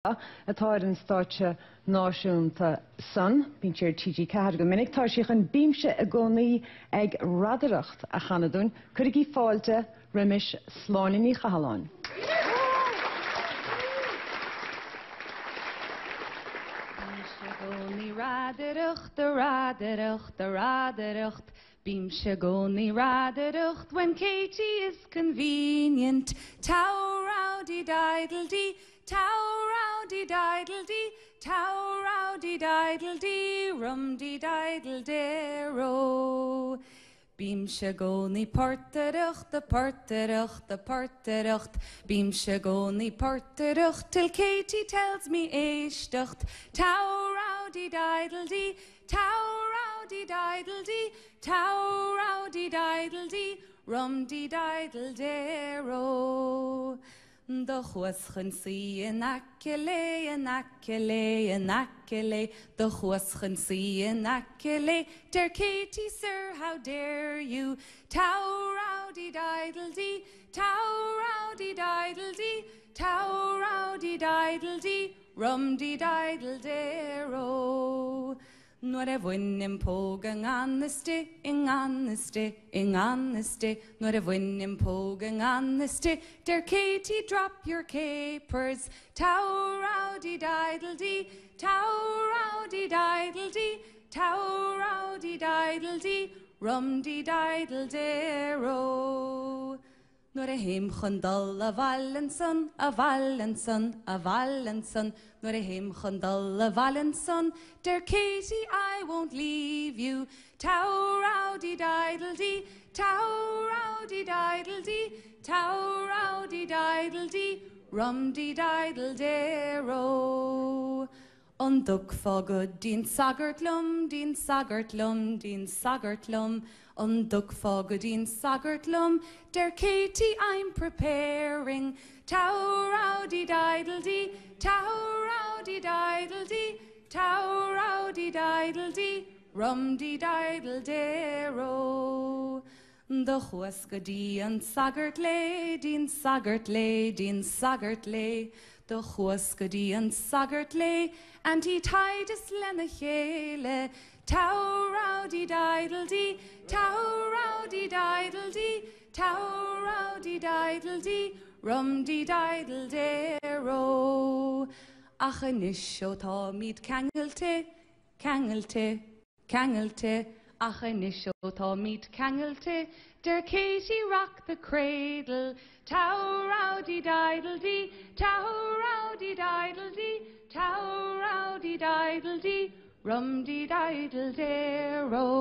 atá an stáitse náisiúnta san, bín tíir TG Cahar go minic tá sich an bímse a gcónaí ag radaracht a chanadún, chuig í fáilte rimis sláinní chahaláin. Radaracht, Bímse gcónaí radaracht, when Katie is convenient. Tow rowdy diddle-dee, tow rowdy diddle-dee, tow rowdy diddle-dee, rum-dee-diddle-dee-ro. Bímse gcónaí portaracht, Bímse gcónaí portaracht, till Katie tells me éisteacht. Tow rowdy diddle-dee, tow rowdy diddle-dee, tow rowdy diddle-dee, rum-dee-diddle-dee-ro. The chwaschain si yn acele, the chwaschain si yn acele. Dear Katie, sir, how dare you? Tow rowdy diddle-dee, tow rowdy diddle-dee, tow rowdy diddle-dee, rum-dee-diddle-dee-ro. Nuair a bhain póg an aniste, nuair a bhain póg an aniste. Dear Katie, drop your capers. Tow rowdy diddle-dee, tow rowdy diddle-dee, tow rowdy diddle-dee, rum-dee-diddle-dee-ro. Nuair a héimchun dul a Valenson, nuair a héimchun dul a Valenson. Dear Katie, I won't leave you. Tow rowdy diddle-dee, tow rowdy diddle-dee, tow rowdy diddle-dee, rum-dee-diddle-dee-ro. On dug fogad dín sagartlum, on dug fogad dín sagartlum. Dear Katie, I'm preparing. Tow rowdy diddle-dee, tow rowdy diddle-dee, tow rowdy diddle-dee, rum-dee-diddle-dee-ro. The chwasgadí an sagartlé, dín sagartlé. The chwasgadí an sagartlé, and he tied his lena chéile. Tow rowdy diddle-dee, tow rowdy diddle-dee, tow rowdy diddle-dee, rum-dee-diddle-dee-ro. Ach anis ó tá míad cangalte, ach anis ó tá míad cangalte. Dear Katie, rock the cradle. Tow rowdy diddle-dee, tow rowdy diddle-dee, tow rowdy diddle-dee, rum-dee-diddle-dee-ro.